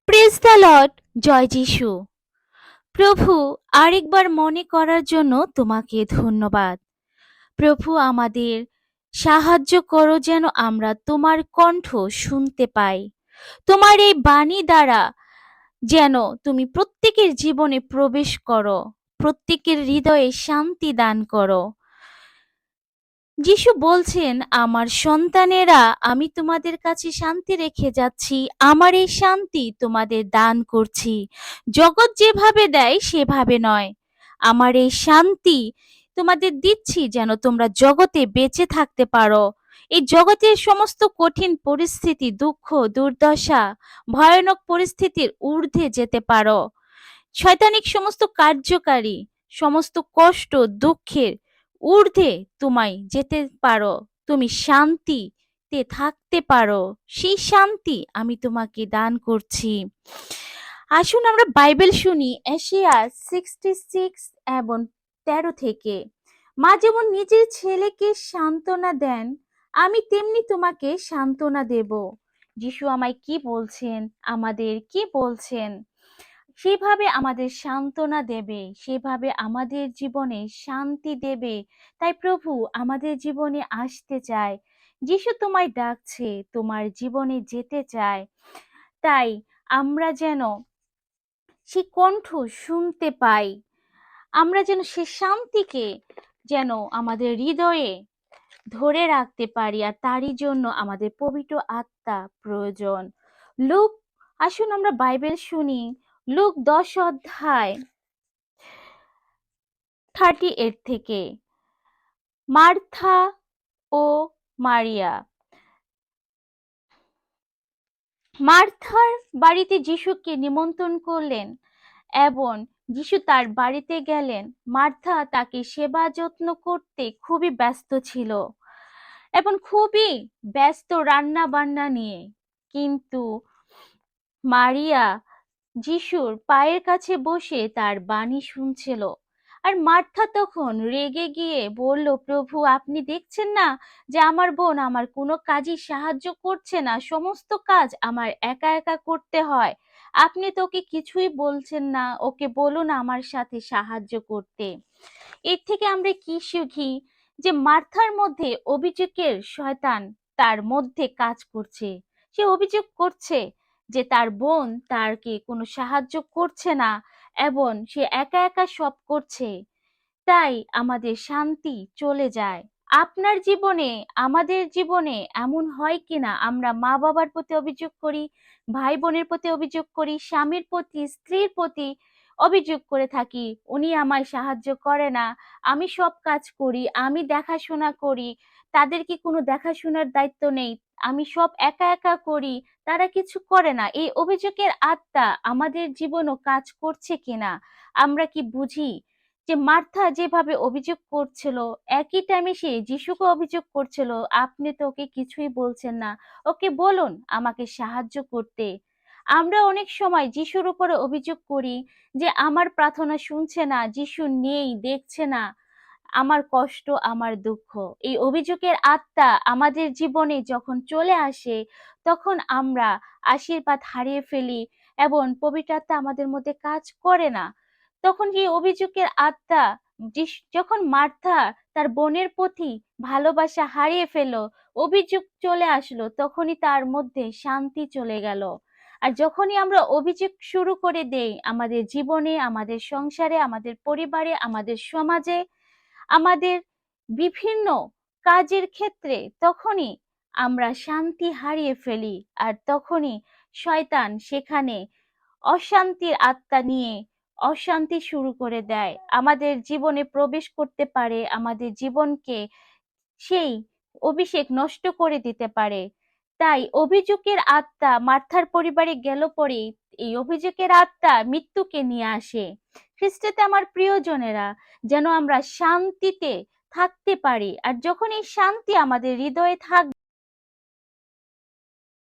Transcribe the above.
Praise the Lord. জয় যিশু। প্রভু, আরেকবার মনে করার জন্য তোমাকে ধন্যবাদ। প্রভু, আমাদের সাহায্য করো যেন আমরা তোমার কণ্ঠ শুনতে পাই। তোমার এই বাণী দ্বারা যেন তুমি প্রত্যেকের জীবনে প্রবেশ করো, প্রত্যেকের হৃদয়ে শান্তি দান করো। যিশু বলছেন, আমার সন্তানেরা, আমি তোমাদের কাছে শান্তি রেখে যাচ্ছি, আমার এই শান্তি তোমাদের দান করছি। জগৎ যেভাবে দেয় সেভাবে নয়, আমার এই শান্তি তোমাদের দিচ্ছি যেন তোমরা জগতে বেঁচে থাকতে পারো। এই জগতের সমস্ত কঠিন পরিস্থিতি, দুঃখ, দুর্দশা, ভয়ানক পরিস্থিতির ঊর্ধ্বে যেতে পারো। শয়তানিক সমস্ত কার্যকারী, সমস্ত কষ্ট, দুঃখের ঊর্ধ্বে তোমায় যেতে পারো, তুমি শান্তিতে থাকতে পারো। সেই শান্তি আমি তোমাকে দান করছি। আসুন আমরা বাইবেল শুনি এশিয়া 66 এবং 13 থেকে। মা যেমন নিজের ছেলেকে সান্ত্বনা দেন, আমি তেমনি তোমাকে সান্ত্বনা দেব। যিশু আমায় কি বলছেন, আমাদের কি বলছেন? সেভাবে আমাদের সান্ত্বনা দেবে, সেভাবে আমাদের জীবনে শান্তি দেবে। তাই প্রভু আমাদের জীবনে আসতে চায়। যিশু তোমায় ডাকছে, তোমার জীবনে যেতে চায়। তাই আমরা যেন সে কণ্ঠ শুনতে পাই, আমরা যেন সে শান্তিকে যেন আমাদের হৃদয়ে ধরে রাখতে পারি। আর তারই জন্য আমাদের পবিত্র আত্মা প্রয়োজন। লুক, আসুন আমরা বাইবেল শুনি। লুক 10 অধ্যায় 38 থেকে। মার্থা ও মারিয়া। মার্থার বাড়িতে যিশুকে নিমন্ত্রণ করলেন এবং যিশু তার বাড়িতে গেলেন। মার্থা তাকে সেবা যত্ন করতে খুবই ব্যস্ত ছিল এবং খুবই ব্যস্ত রান্না বান্না নিয়ে। কিন্তু মারিয়া যিশুর পায়ের কাছে বসে তার বাণী শুনছিল। আর মার্থা তখন রেগে গিয়ে বলল, প্রভু আপনি দেখছেন না যে আমার বোন আমার কোনো কাজই সাহায্য করছে না, সমস্ত কাজ আমার একা একা করতে হয়। আপনি তো ওকে কিছুই বলছেন না, ওকে বলুন আমার সাথে সাহায্য করতে। এর থেকে আমরা কি শিখি? যে মার্থার মধ্যে অভিযোগের শয়তান তার মধ্যে কাজ করছে। সে অভিযোগ করছে যে তার বোন তারকে কোনো সাহায্য করছে না এবং সে একা একা সব করছে। তাই আমাদের শান্তি চলে যায়। আপনার জীবনে, আমাদের জীবনে এমন হয় কিনা আমরা মা বাবার প্রতি অভিযোগ করি, ভাই বোনের প্রতি অভিযোগ করি, স্বামীর প্রতি, স্ত্রীর প্রতি অভিযোগ করে থাকি, উনি আমায় সাহায্য করে না, আমি সব কাজ করি, আমি দেখাশোনা করি, তাদের কি কোনো দেখাশোনার দায়িত্ব নেই, আমি সব একা একা করি, তারা কিছু করে না। এই অভিযোগের আত্মা আমাদের জীবনও কাজ করছে কিনা আমরা কি বুঝি? যে মার্থা যেভাবে অভিযোগ করছিল, একই টাইমে সে যিশুকে অভিযোগ করছিল, আপনি তো ওকে কিছুই বলছেন না, ওকে বলুন আমাকে সাহায্য করতে। আমরা অনেক সময় যিশুর উপরে অভিযোগ করি যে আমার প্রার্থনা শুনছে না, যিশু নেই, দেখছে না আমার কষ্ট, আমার দুঃখ। এই অভিযোগের আত্মা আমাদের জীবনে যখন চলে আসে, তখন আমরা আশীর্বাদ হারিয়ে ফেলি এবং পবিত্র আত্মা আমাদের মধ্যে কাজ করে না। তখন এই অভিযোগের আত্মা, যখন মার্থা তার বোনের প্রতি ভালোবাসা হারিয়ে ফেললো, অভিযোগ চলে আসলো, তখনই তার মধ্যে শান্তি চলে গেল। আর যখনই আমরা অভিযোগ শুরু করে দেই আমাদের জীবনে, আমাদের সংসারে, আমাদের পরিবারে, আমাদের সমাজে, আমাদের বিভিন্ন কাজের ক্ষেত্রে, তখনই আমরা শান্তি হারিয়ে ফেলি। আর তখনই শয়তান সেখানে অশান্তির আত্মা নিয়ে অশান্তি শুরু করে দেয়, আমাদের জীবনে প্রবেশ করতে পারে, আমাদের জীবনকে সেই অভিষেক নষ্ট করে দিতে পারে। তাই অভিযোগের আত্মা মার্থার পরিবারে গেল পরে এই অভিযোগের আত্মা মৃত্যুকে নিয়ে আসে। খ্রিস্টতে আমার প্রিয়জনেরা, যেন আমরা শান্তিতে থাকতে পারি। আর যখন এই শান্তি আমাদের হৃদয়ে থাকবে,